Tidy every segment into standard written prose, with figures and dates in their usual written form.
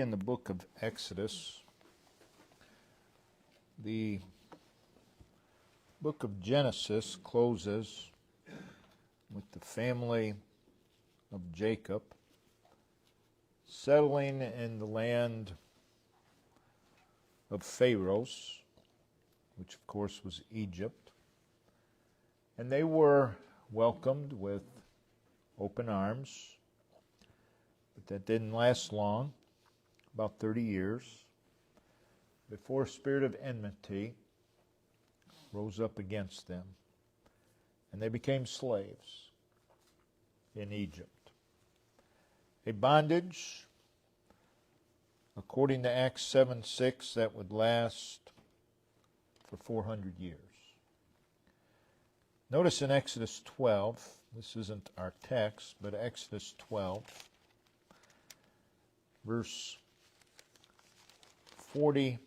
in the book of Exodus. The book of Genesis closes with the family of Jacob settling in the land of Pharaohs, which of course was Egypt. And they were welcomed with open arms, but that didn't last long, about 30 years, before a spirit of enmity rose up against them, and they became slaves in Egypt. A bondage, according to Acts 7:6, that would last for 400 years. Notice in Exodus 12, this isn't our text, but Exodus 12, verse 40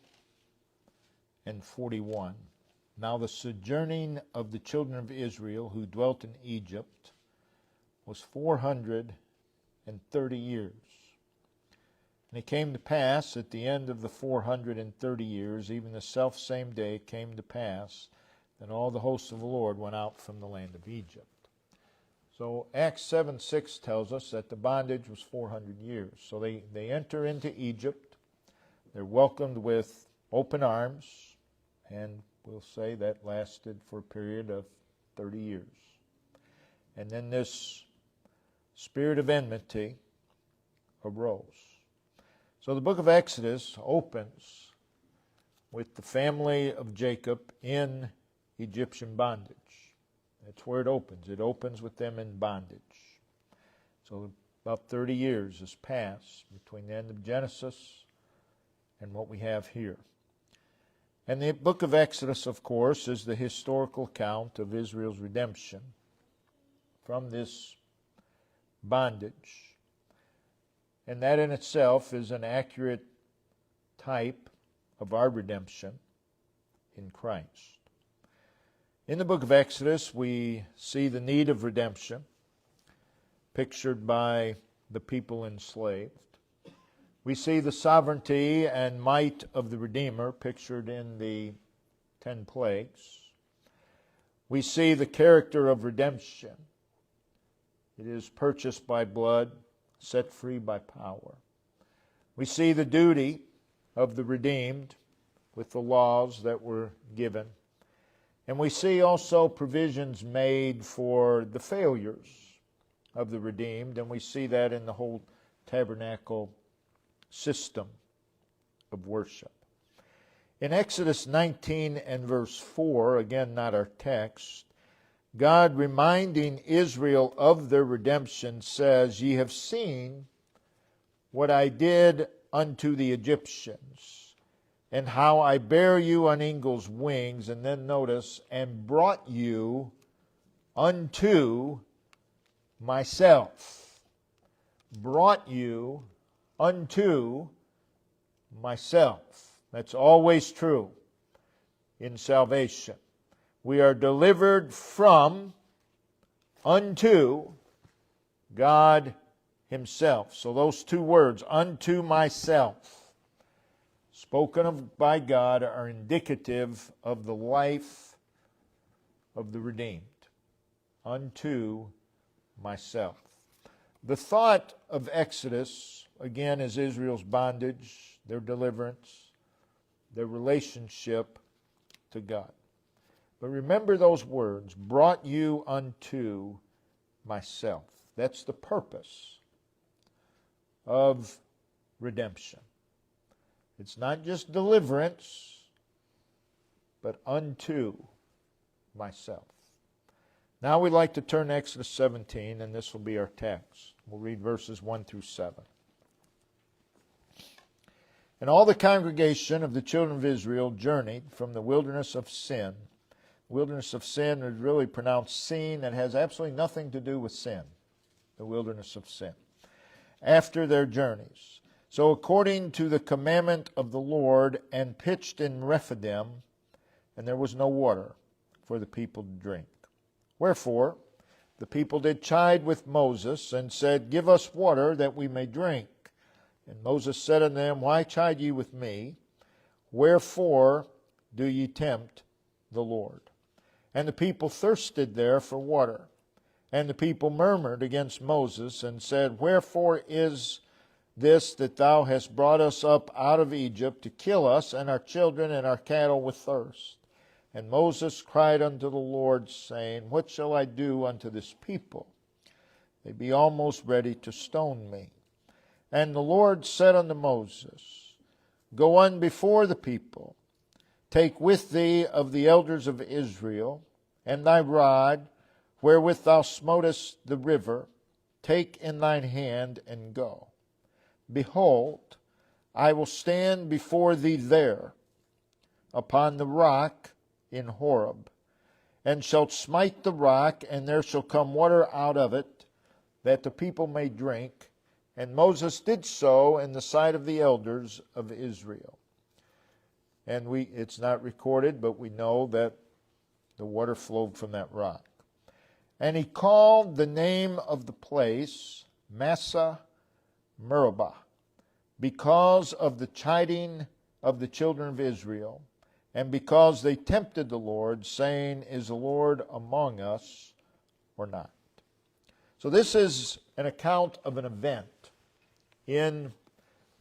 and 41. Now the sojourning of the children of Israel who dwelt in Egypt was 430 years. And it came to pass at the end of the 430 years, even the selfsame day came to pass, that all the hosts of the Lord went out from the land of Egypt. So Acts 7:6 tells us that the bondage was 400 years. So they enter into Egypt. They're welcomed with open arms, and we'll say that lasted for a period of 30 years. And then this spirit of enmity arose. So the book of Exodus opens with the family of Jacob in Egyptian bondage. That's where it opens. It opens with them in bondage. So about 30 years has passed between the end of Genesis and what we have here. And the book of Exodus, of course, is the historical account of Israel's redemption from this bondage. And that in itself is an accurate type of our redemption in Christ. In the book of Exodus, we see the need of redemption pictured by the people enslaved. We see the sovereignty and might of the Redeemer pictured in the 10 plagues. We see the character of redemption. It is purchased by blood, set free by power. We see the duty of the redeemed with the laws that were given. And we see also provisions made for the failures of the redeemed, and we see that in the whole tabernacle system of worship. In Exodus 19 and verse 4, again not our text, God reminding Israel of their redemption says, "Ye have seen what I did unto the Egyptians, and how I bear you on eagle's wings," and then notice, "and brought you unto myself." Brought you unto myself. That's always true in salvation. We are delivered from unto God Himself. So those two words, unto myself, spoken of by God, are indicative of the life of the redeemed. Unto myself. The thought of Exodus, again, is Israel's bondage, their deliverance, their relationship to God. But remember those words, brought you unto myself. That's the purpose of redemption. It's not just deliverance, but unto myself. Now we'd like to turn to Exodus 17, and this will be our text. We'll read verses 1 through 7. And all the congregation of the children of Israel journeyed from the wilderness of Sin. Wilderness of Sin is really pronounced Sin. It has absolutely nothing to do with sin, the wilderness of Sin, after their journeys. So according to the commandment of the Lord, and pitched in Rephidim, and there was no water for the people to drink. Wherefore the people did chide with Moses, and said, Give us water that we may drink. And Moses said unto them, Why chide ye with me? Wherefore do ye tempt the Lord? And the people thirsted there for water. And the people murmured against Moses, and said, Wherefore is this that thou hast brought us up out of Egypt to kill us and our children and our cattle with thirst? And Moses cried unto the Lord, saying, What shall I do unto this people? They be almost ready to stone me. And the Lord said unto Moses, Go on before the people, take with thee of the elders of Israel, and thy rod, wherewith thou smotest the river, take in thine hand, and go. Behold, I will stand before thee there, upon the rock in Horeb, and shalt smite the rock, and there shall come water out of it, that the people may drink. And Moses did so in the sight of the elders of Israel. And it's not recorded, but we know that the water flowed from that rock. And he called the name of the place Massah Meribah, because of the chiding of the children of Israel, and because they tempted the Lord, saying, Is the Lord among us or not? So this is an account of an event in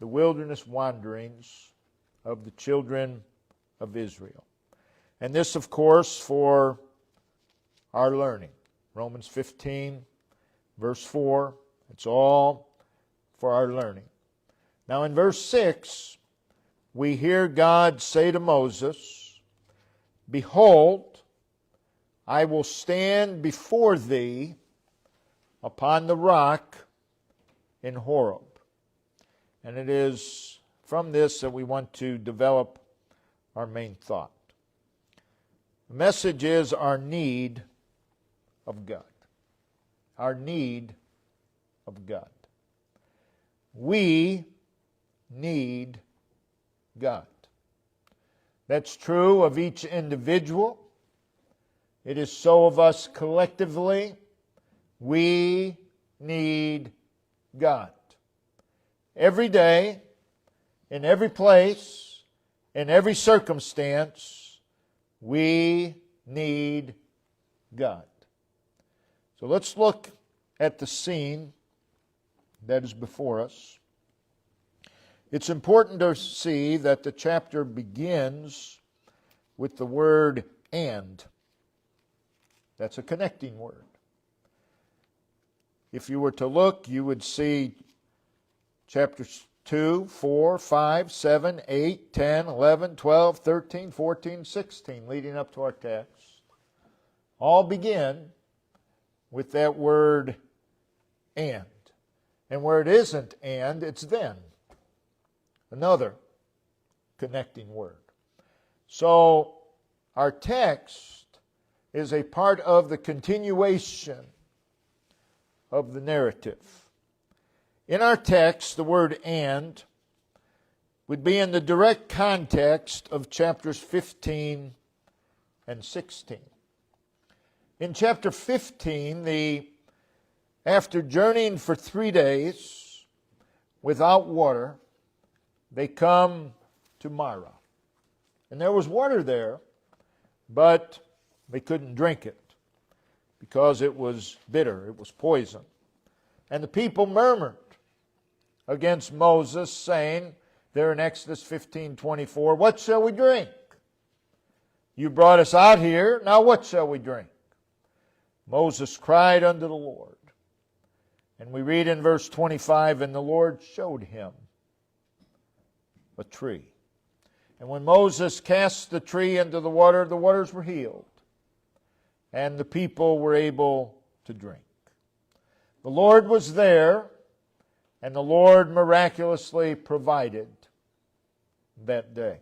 the wilderness wanderings of the children of Israel. And this, of course, for our learning. Romans 15, verse 4, it's all for our learning. Now in verse 6, we hear God say to Moses, Behold, I will stand before thee upon the rock in Horeb. And it is from this that we want to develop our main thought. The message is our need of God. Our need of God. We need God. That's true of each individual. It is so of us collectively. We need God. Every day, in every place, in every circumstance, we need God. So let's look at the scene that is before us. It's important to see that the chapter begins with the word and. That's a connecting word. If you were to look, you would see chapters 2, 4, 5, 7, 8, 10, 11, 12, 13, 14, 16, leading up to our text, all begin with that word and. And where it isn't and, it's then. Another connecting word. So our text is a part of the continuation of the narrative. In our text, the word and would be in the direct context of chapters 15 and 16. In chapter 15, after journeying for 3 days without water, they come to Marah. And there was water there, but they couldn't drink it because it was bitter, it was poison. And the people murmured against Moses, saying, there in Exodus 15:24, what shall we drink? You brought us out here, now what shall we drink? Moses cried unto the Lord. And we read in verse 25, and the Lord showed him a tree. And when Moses cast the tree into the waters were healed, and the people were able to drink. The Lord was there, and the Lord miraculously provided that day.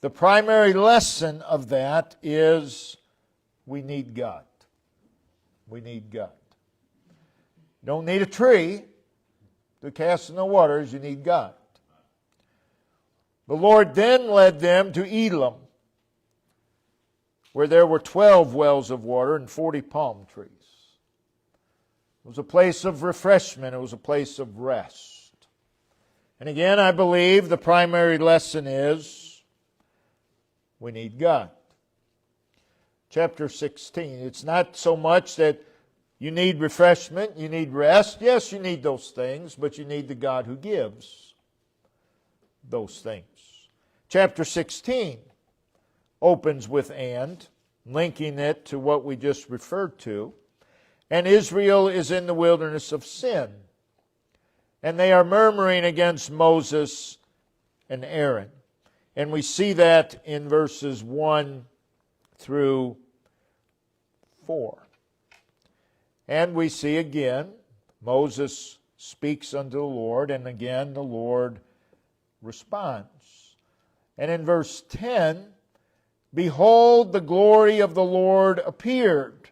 The primary lesson of that is we need God. We need God. You don't need a tree to cast in the waters, you need God. The Lord then led them to Elim, where there were 12 wells of water and 40 palm trees. It was a place of refreshment. It was a place of rest. And again, I believe the primary lesson is we need God. Chapter 16, it's not so much that you need refreshment, you need rest. Yes, you need those things, but you need the God who gives those things. Chapter 16 opens with "and," linking it to what we just referred to. And Israel is in the wilderness of sin. And they are murmuring against Moses and Aaron. And we see that in verses 1 through 4. And we see again, Moses speaks unto the Lord, and again the Lord responds. And in verse 10, "Behold, the glory of the Lord appeared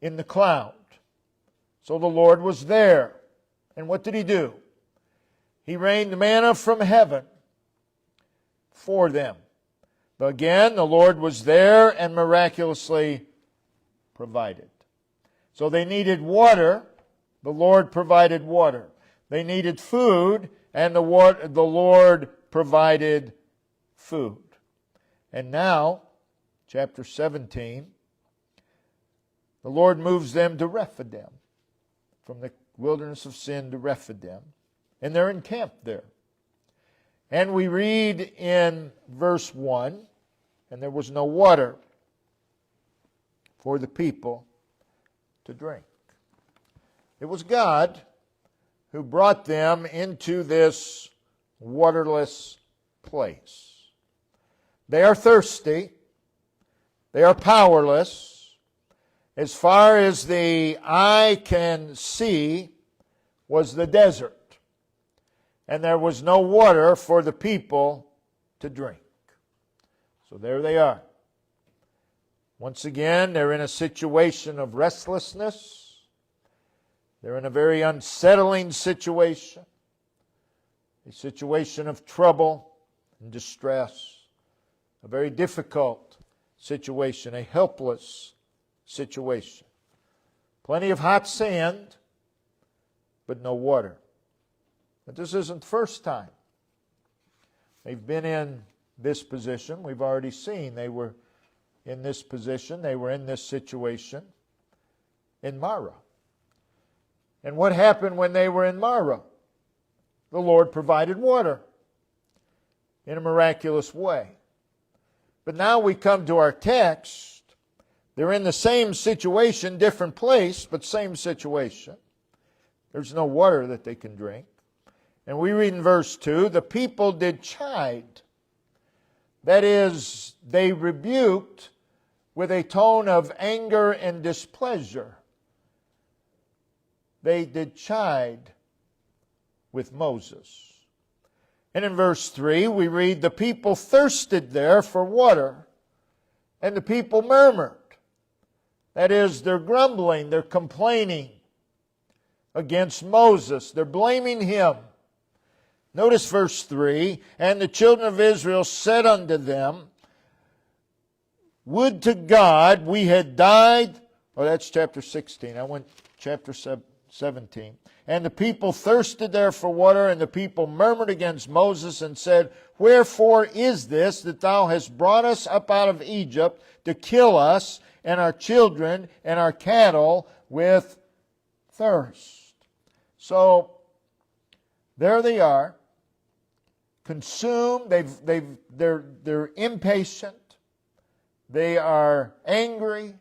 in the cloud." So the Lord was there. And what did He do? He rained manna from heaven for them. But again, the Lord was there and miraculously provided. So they needed water. The Lord provided water. They needed food, and the Lord provided food. And now, chapter 17, the Lord moves them to Rephidim, from the wilderness of sin to Rephidim, and they're encamped there. And we read in verse 1, "And there was no water for the people to drink." It was God who brought them into this waterless place. They are thirsty. They are powerless. As far as the eye can see was the desert, and there was no water for the people to drink. So there they are. Once again, they're in a situation of restlessness. They're in a very unsettling situation, a situation of trouble and distress, a very difficult situation, a helpless situation. Plenty of hot sand, but no water. But this isn't the first time they've been in this position. We've already seen they were in this position. They were in this situation in Marah. And what happened when they were in Marah? The Lord provided water in a miraculous way. But now we come to our text. They're in the same situation, different place, but same situation. There's no water that they can drink. And we read in verse 2, "The people did chide." That is, they rebuked with a tone of anger and displeasure. They did chide with Moses. And in verse 3, we read, "The people thirsted there for water, and the people murmured." That is, they're grumbling, they're complaining against Moses. They're blaming him. Notice verse 3, "And the children of Israel said unto them, Would to God we had died." Oh, that's chapter 16. I went chapter 17. "And the people thirsted there for water, and the people murmured against Moses and said, Wherefore is this that thou hast brought us up out of Egypt to kill us and our children and our cattle with thirst?" So there they are, consumed. They're impatient. They are angry.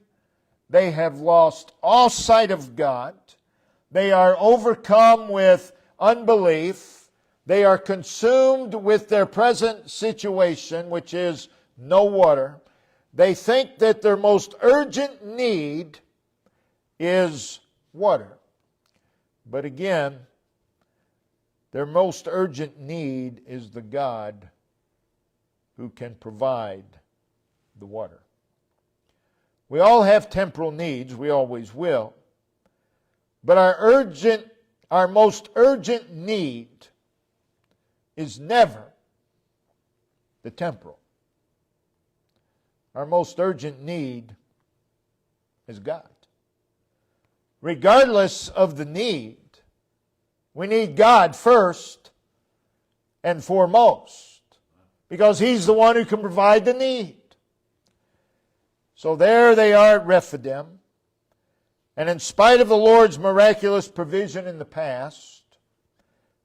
They have lost all sight of God. They are overcome with unbelief. They are consumed with their present situation, which is no water. They think that their most urgent need is water. But again, their most urgent need is the God who can provide the water. We all have temporal needs, we always will. But our most urgent need is never the temporal. Our most urgent need is God. Regardless of the need, we need God first and foremost, because He's the one who can provide the need. So there they are at Rephidim, and in spite of the Lord's miraculous provision in the past,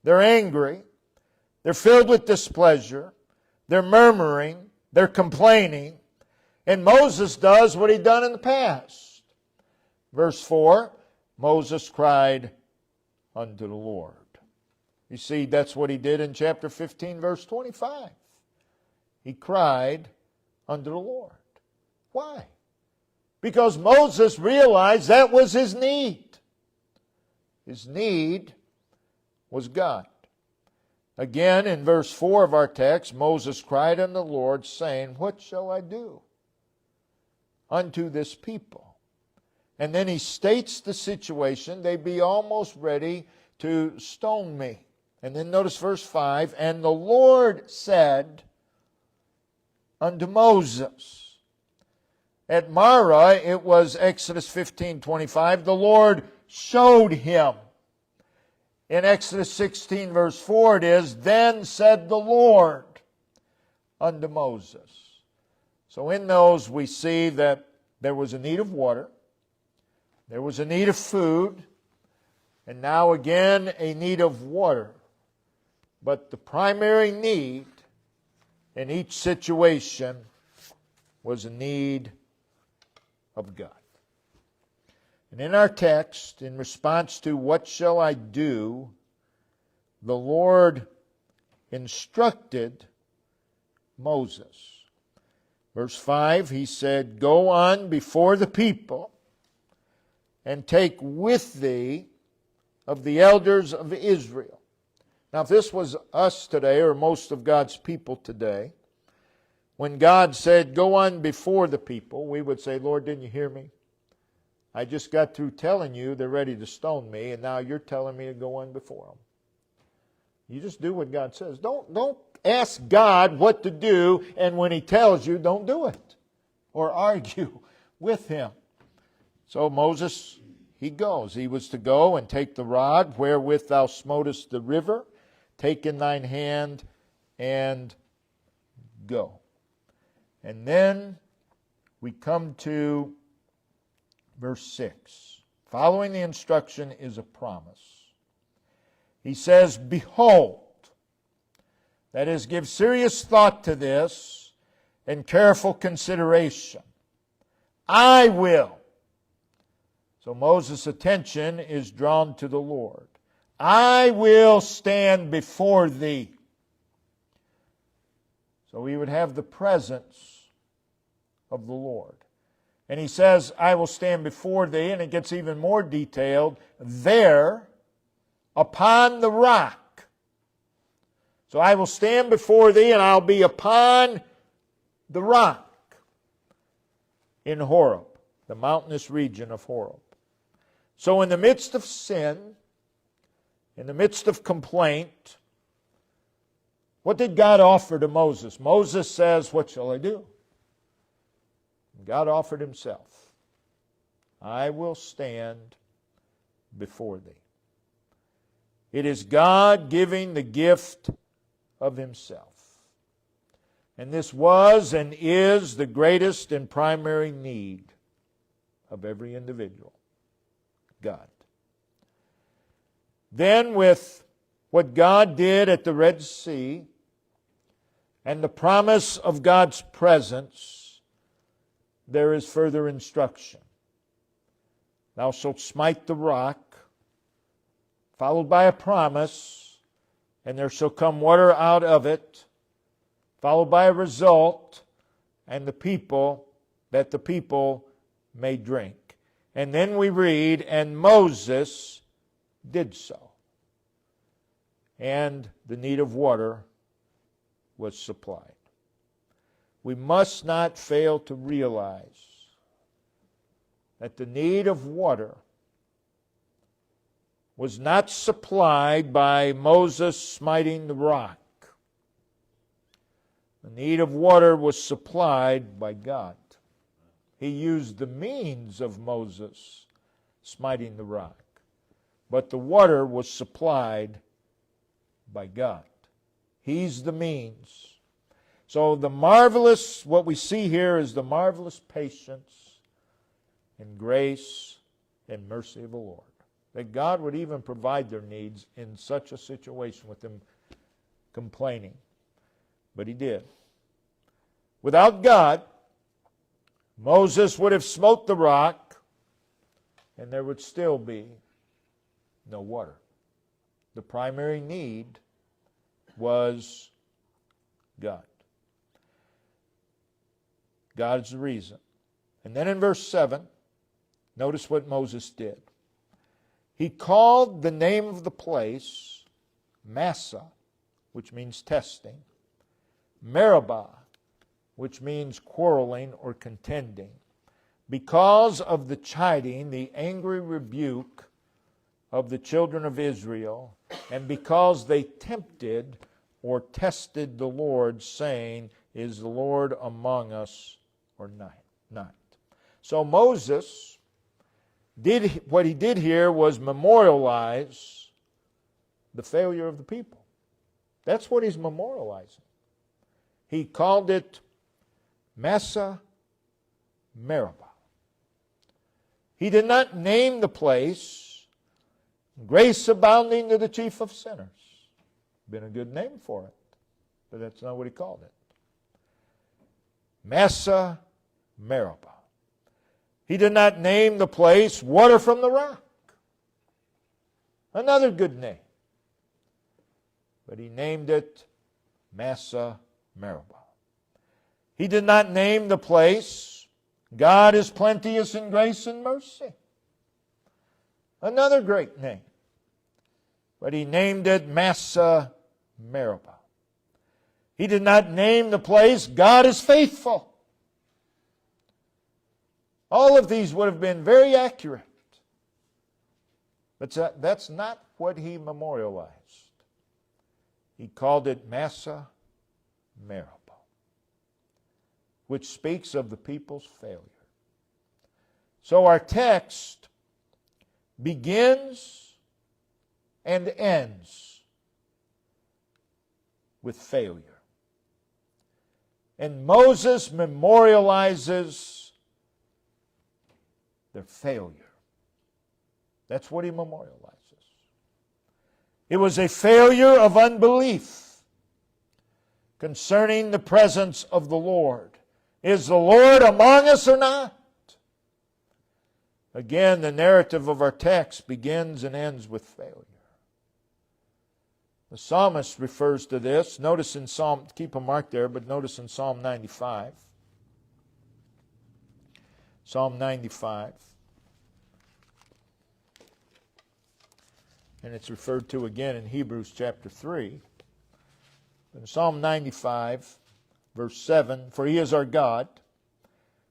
they're angry, they're filled with displeasure, they're murmuring, they're complaining, and Moses does what he'd done in the past. Verse 4, Moses cried unto the Lord. You see, that's what he did in chapter 15, verse 25. He cried unto the Lord. Why? Because Moses realized that was his need. His need was God. Again, in verse 4 of our text, Moses cried unto the Lord, saying, What shall I do unto this people? And then he states the situation. They be almost ready to stone me. And then notice verse 5, And the Lord said unto Moses. At Marah, it was Exodus 15:25, the Lord showed him. In Exodus 16, verse 4, it is, Then said the Lord unto Moses. So in those we see that there was a need of water, there was a need of food, and now again a need of water. But the primary need in each situation was a need of God. And in our text, in response to what shall I do, the Lord instructed Moses. Verse 5, he said, Go on before the people and take with thee of the elders of Israel. Now, if this was us today, or most of God's people today, when God said, Go on before the people, we would say, Lord, didn't you hear me? I just got through telling you they're ready to stone me, and now you're telling me to go on before them. You just do what God says. Don't ask God what to do, and when He tells you, don't do it. Or argue with Him. So Moses, he goes. He was to go and take the rod wherewith thou smotest the river, take in thine hand, and go. And then we come to verse 6. Following the instruction is a promise. He says, Behold, that is, give serious thought to this and careful consideration. I will. So Moses' attention is drawn to the Lord. I will stand before thee. So we would have the presence of the Lord. And he says, I will stand before thee, and it gets even more detailed, there upon the rock. So I will stand before thee, and I'll be upon the rock in Horeb, the mountainous region of Horeb. So in the midst of sin, in the midst of complaint, what did God offer to Moses? Moses says, What shall I do? God offered Himself. I will stand before thee. It is God giving the gift of Himself. And this was and is the greatest and primary need of every individual. God. Then with what God did at the Red Sea and the promise of God's presence, there is further instruction. Thou shalt smite the rock, followed by a promise, and there shall come water out of it, followed by a result, and the people may drink. And then we read, and Moses did so. And the need of water was supplied. We must not fail to realize that the need of water was not supplied by Moses smiting the rock. The need of water was supplied by God. He used the means of Moses smiting the rock, but the water was supplied by God. He's the means. So what we see here is the marvelous patience and grace and mercy of the Lord. That God would even provide their needs in such a situation with them complaining. But He did. Without God, Moses would have smote the rock, and there would still be no water. The primary need was God. God's the reason. And then in verse 7, notice what Moses did. He called the name of the place Massah, which means testing, Meribah, which means quarreling or contending, because of the chiding, the angry rebuke of the children of Israel, and because they tempted or tested the Lord, saying, Is the Lord among us or not? So Moses what he did here was memorialize the failure of the people. That's what he's memorializing. He called it Massah Meribah. He did not name the place Grace Abounding to the Chief of Sinners. Been a good name for it, but that's not what he called it. Massah Meribah. He did not name the place Water from the Rock. Another good name. But he named it Massah Meribah. He did not name the place God is plenteous in grace and mercy. Another great name. But he named it Massah Meribah. He did not name the place God is faithful. All of these would have been very accurate. But that's not what he memorialized. He called it Massah Meribah, which speaks of the people's failure. So our text begins and ends with failure. And Moses memorializes their failure. That's what he memorializes. It was a failure of unbelief concerning the presence of the Lord. Is the Lord among us or not? Again, the narrative of our text begins and ends with failure. The psalmist refers to this. Notice in Psalm, keep a mark there, but notice in Psalm 95. Psalm 95. And it's referred to again in Hebrews chapter 3. In Psalm 95, verse 7, For He is our God.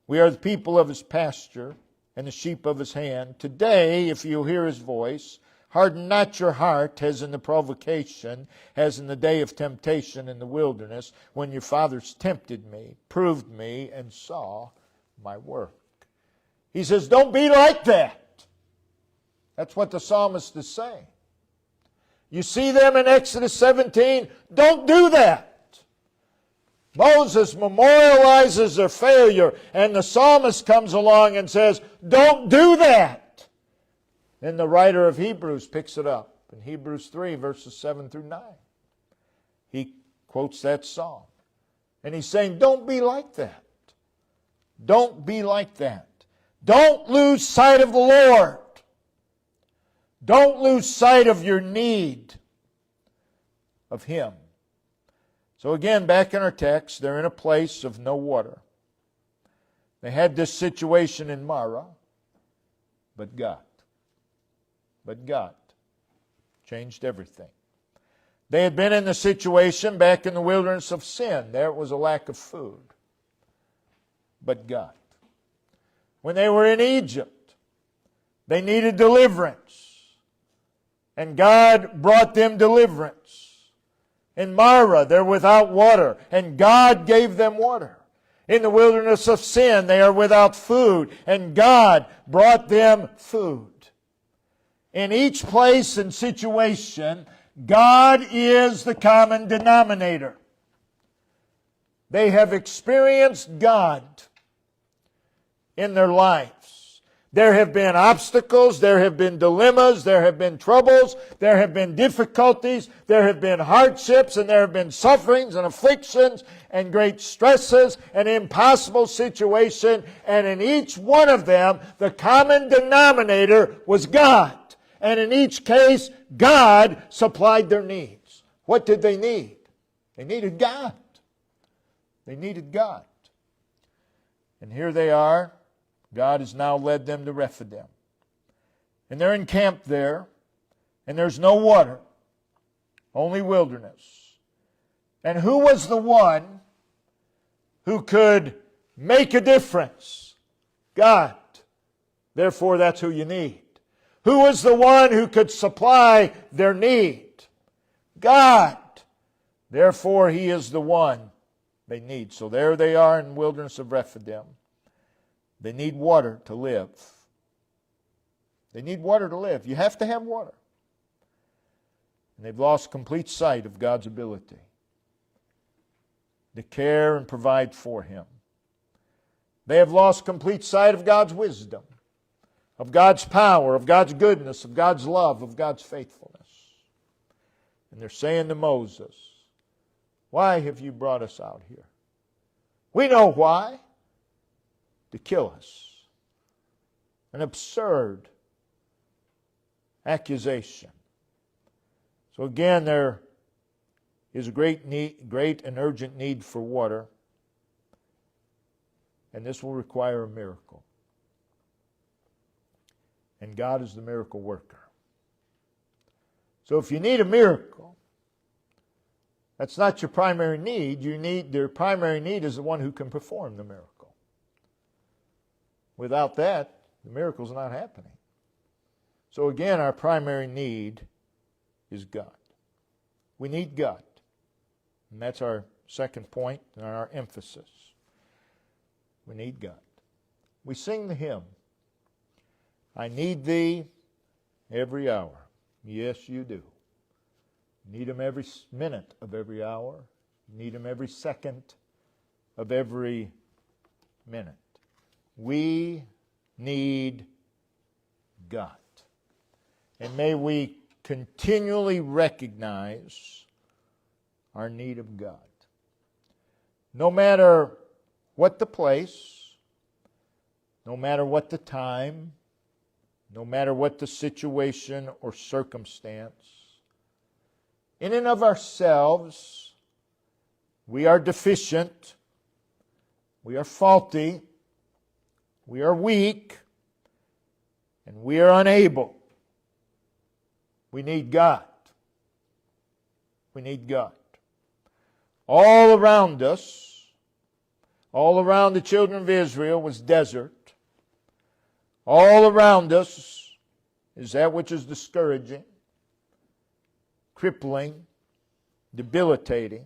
We are the people of His pasture and the sheep of His hand. Today, if you hear His voice, harden not your heart as in the provocation, as in the day of temptation in the wilderness, when your fathers tempted me, proved me, and saw my work. He says, don't be like that. That's what the psalmist is saying. You see them in Exodus 17, don't do that. Moses memorializes their failure, and the psalmist comes along and says, don't do that. Then the writer of Hebrews picks it up in Hebrews 3, verses 7 through 9. He quotes that psalm. And he's saying, don't be like that. Don't be like that. Don't lose sight of the Lord. Don't lose sight of your need of Him. So again, back in our text, they're in a place of no water. They had this situation in Marah, but God changed everything. They had been in the situation back in the wilderness of sin. There was a lack of food. But God. When they were in Egypt, they needed deliverance. And God brought them deliverance. In Marah, they're without water, and God gave them water. In the wilderness of sin, they are without food, and God brought them food. In each place and situation, God is the common denominator. They have experienced God in their lives. There have been obstacles, there have been dilemmas, there have been troubles, there have been difficulties, there have been hardships, and there have been sufferings and afflictions and great stresses and impossible situation. And in each one of them, the common denominator was God. And in each case, God supplied their needs. What did they need? They needed God. They needed God. And here they are. God has now led them to Rephidim. And they're encamped there. And there's no water. Only wilderness. And who was the one who could make a difference? God. Therefore, that's who you need. Who was the one who could supply their need? God. Therefore, He is the one they need. So there they are in the wilderness of Rephidim. They need water to live. They need water to live. You have to have water. And they've lost complete sight of God's ability to care and provide for Him. They have lost complete sight of God's wisdom, of God's power, of God's goodness, of God's love, of God's faithfulness. And they're saying to Moses, why have you brought us out here? We know why. To kill us. An absurd accusation. So again, there is a great and urgent need for water. And this will require a miracle. And God is the miracle worker. So if you need a miracle, that's not your primary need. Your primary need is the one who can perform the miracle. Without that, the miracle's not happening. So again, our primary need is God. We need God. And that's our second point and our emphasis. We need God. We sing the hymn, I need Thee every hour. Yes, you do. Need Him every minute of every hour. Need Him every second of every minute. We need God. And may we continually recognize our need of God. No matter what the place, no matter what the time, no matter what the situation or circumstance, in and of ourselves, we are deficient, we are faulty, we are weak, and we are unable. We need God. We need God. All around us, all around the children of Israel was desert. All around us is that which is discouraging, crippling, debilitating.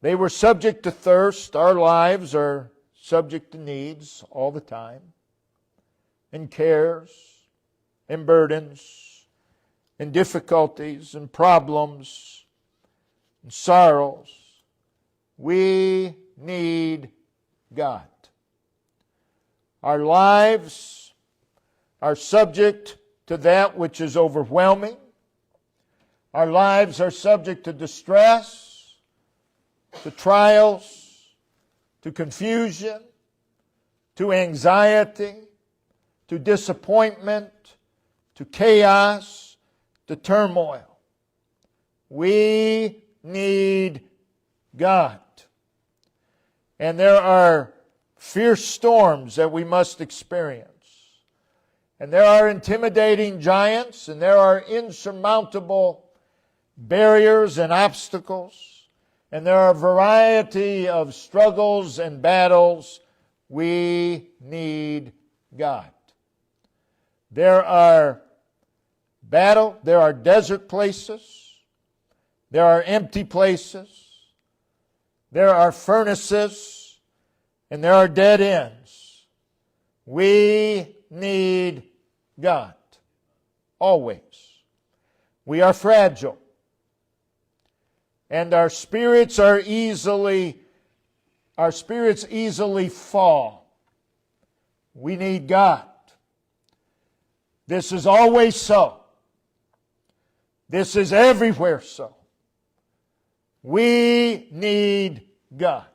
They were subject to thirst. Our lives are subject to needs all the time, and cares, and burdens, and difficulties, and problems, and sorrows. We need God. Our lives are subject to that which is overwhelming. Our lives are subject to distress, to trials, to confusion, to anxiety, to disappointment, to chaos, to turmoil. We need God. And there are fierce storms that we must experience. And there are intimidating giants, and there are insurmountable barriers and obstacles. And there are a variety of struggles and battles. We need God. There are desert places. There are empty places. There are furnaces. And there are dead ends. We need God. Always. We are fragile. And our spirits easily fall. We need God. This is always so. This is everywhere so. We need God.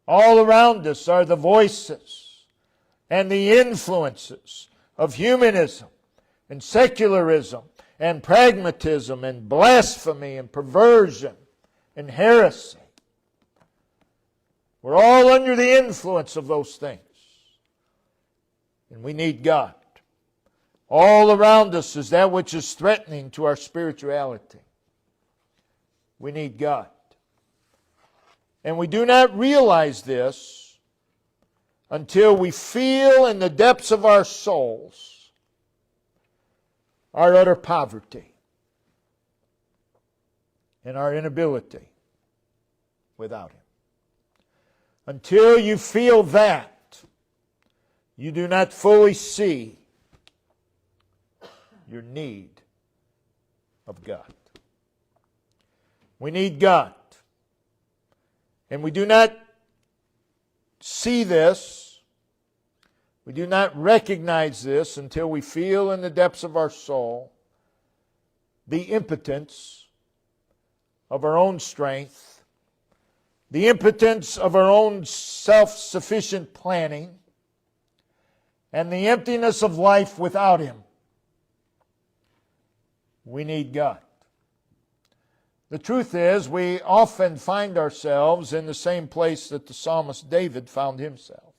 All around us are the voices and the influences of humanism and secularism and pragmatism and blasphemy and perversion and heresy. We're all under the influence of those things. And we need God. All around us is that which is threatening to our spirituality. We need God. And we do not realize this until we feel in the depths of our souls our utter poverty and our inability without Him. Until you feel that, you do not fully see your need of God. We need God. And we do not see this, we do not recognize this until we feel in the depths of our soul the impotence of our own strength, the impotence of our own self-sufficient planning, and the emptiness of life without Him. We need God. The truth is, we often find ourselves in the same place that the psalmist David found himself.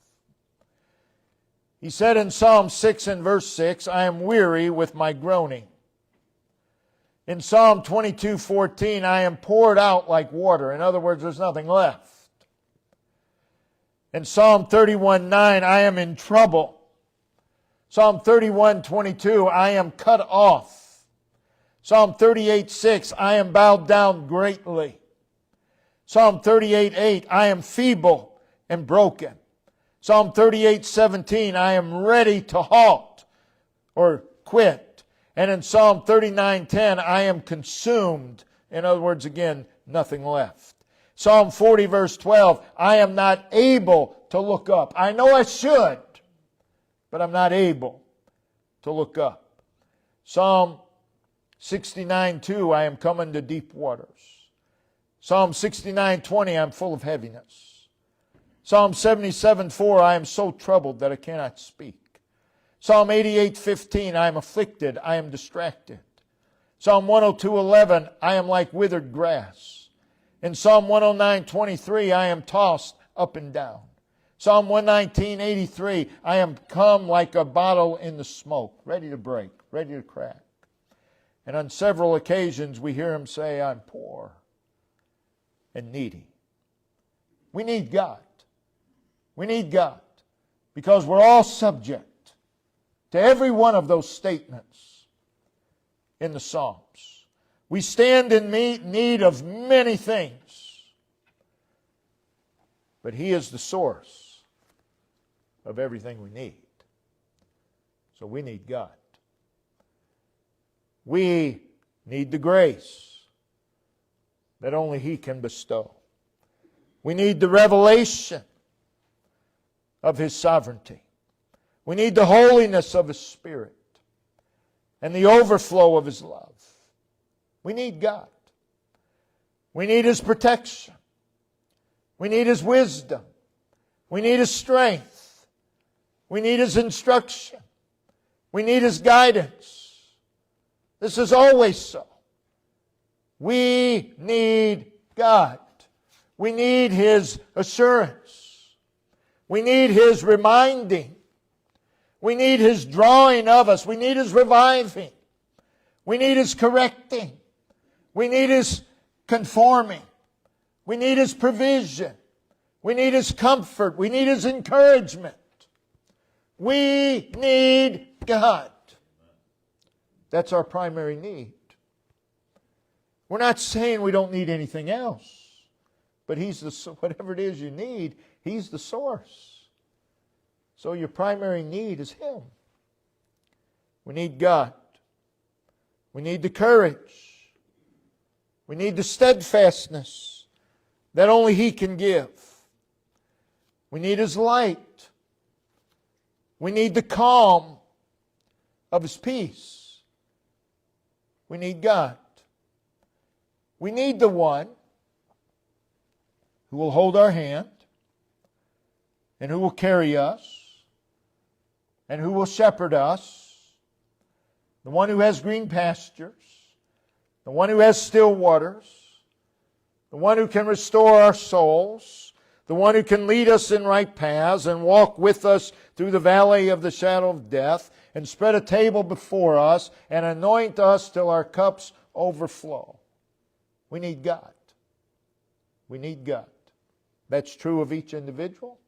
He said in Psalm 6 and verse 6, I am weary with my groaning. In Psalm 22:14, I am poured out like water. In other words, there's nothing left. In Psalm 31:9, I am in trouble. Psalm 31:22, I am cut off. Psalm 38:6, I am bowed down greatly. Psalm 38:8, I am feeble and broken. Psalm 38:17, I am ready to halt or quit. And in Psalm 39:10, I am consumed. In other words, again, nothing left. Psalm 40 verse 12, I am not able to look up. I know I should, but I'm not able to look up. Psalm 69:2, I am coming to deep waters. Psalm 69:20, I'm full of heaviness. Psalm 77:4, I am so troubled that I cannot speak. Psalm 88:15, I am afflicted, I am distracted. Psalm 102:11, I am like withered grass. In Psalm 109:23, I am tossed up and down. Psalm 119:83, I am come like a bottle in the smoke, ready to break, ready to crack. And on several occasions we hear him say, I'm poor and needy. We need God. We need God because we're all subject to every one of those statements in the Psalms. We stand in need of many things, but He is the source of everything we need. So we need God. We need the grace that only He can bestow. We need the revelation of His sovereignty. We need the holiness of His Spirit and the overflow of His love. We need God. We need His protection. We need His wisdom. We need His strength. We need His instruction. We need His guidance. This is always so. We need God. We need His assurance. We need His reminding. We need His drawing of us. We need His reviving. We need His correcting. We need His conforming. We need His provision. We need His comfort. We need His encouragement. We need God. That's our primary need. We're not saying we don't need anything else, but whatever it is you need, He's the source. So your primary need is Him. We need God. We need the courage. We need the steadfastness that only He can give. We need His light. We need the calm of His peace. We need God. We need the one who will hold our hand and who will carry us and who will shepherd us, the one who has green pastures, the one who has still waters, the one who can restore our souls, the one who can lead us in right paths and walk with us through the valley of the shadow of death and spread a table before us and anoint us till our cups overflow. We need God. We need God. That's true of each individual.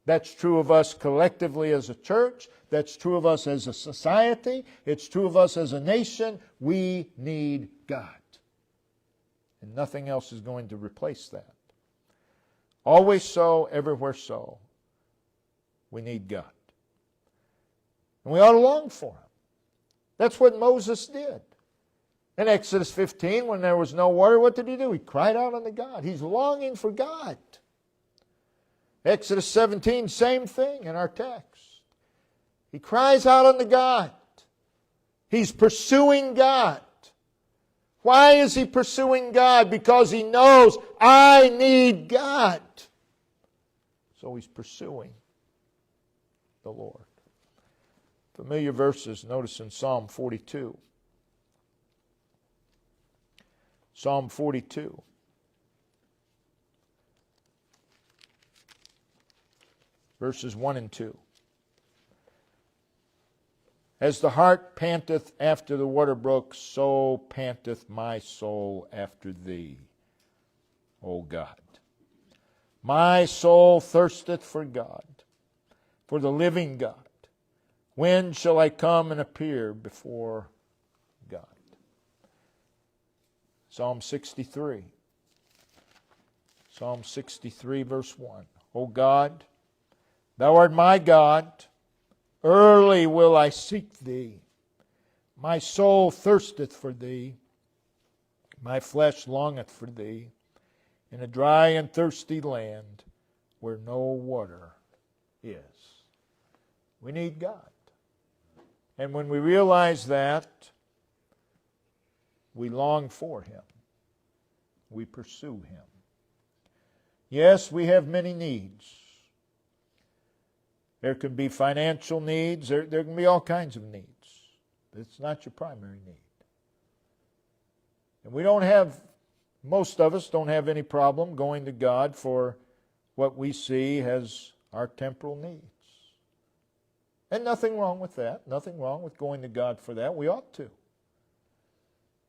That's true of us collectively as a church. That's true of us as a society. It's true of us as a nation. We need God. And nothing else is going to replace that. Always so, everywhere so. We need God. And we ought to long for Him. That's what Moses did. In Exodus 15, when there was no water, what did he do? He cried out unto God. He's longing for God. Exodus 17, same thing in our text. He cries out unto God. He's pursuing God. Why is he pursuing God? Because he knows, I need God. So he's pursuing the Lord. Familiar verses, notice in Psalm 42. Psalm 42. Verses 1 and 2. As the hart panteth after the water brook, so panteth my soul after thee, O God. My soul thirsteth for God, for the living God. When shall I come and appear before God? Psalm 63. Psalm 63, verse 1. O God, Thou art my God. Early will I seek Thee. My soul thirsteth for Thee. My flesh longeth for Thee in a dry and thirsty land where no water is. We need God. And when we realize that, we long for Him. We pursue Him. Yes, we have many needs. There can be financial needs. There can be all kinds of needs. It's not your primary need. And we don't have, most of us don't have any problem going to God for what we see as our temporal needs. And nothing wrong with that. Nothing wrong with going to God for that. We ought to.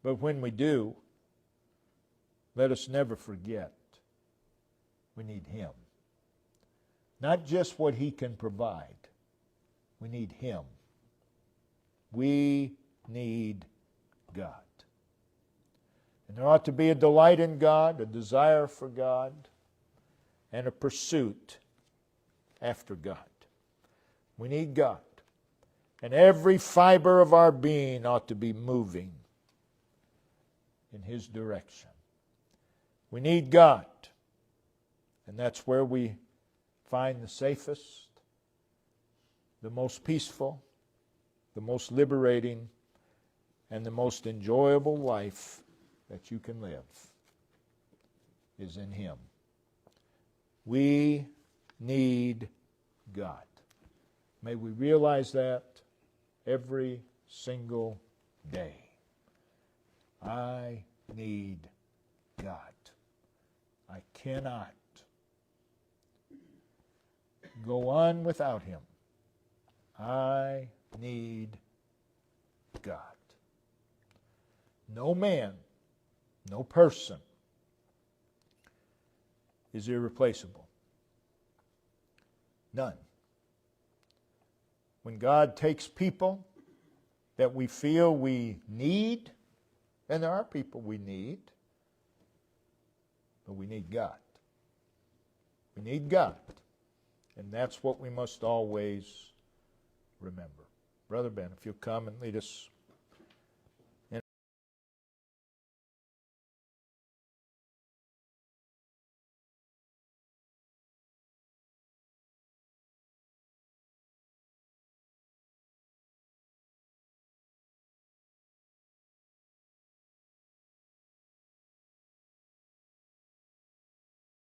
But when we do, let us never forget we need Him. Not just what He can provide. We need Him. We need God. And there ought to be a delight in God, a desire for God, and a pursuit after God. We need God. And every fiber of our being ought to be moving in His direction. We need God. And that's where we find the safest, the most peaceful, the most liberating, and the most enjoyable life that you can live is in Him. We need God. May we realize that every single day. I need God. I cannot go on without Him. I need God. No man, no person is irreplaceable. None. When God takes people that we feel we need, and there are people we need, but we need God. We need God. And that's what we must always remember. Brother Ben, if you'll come and lead us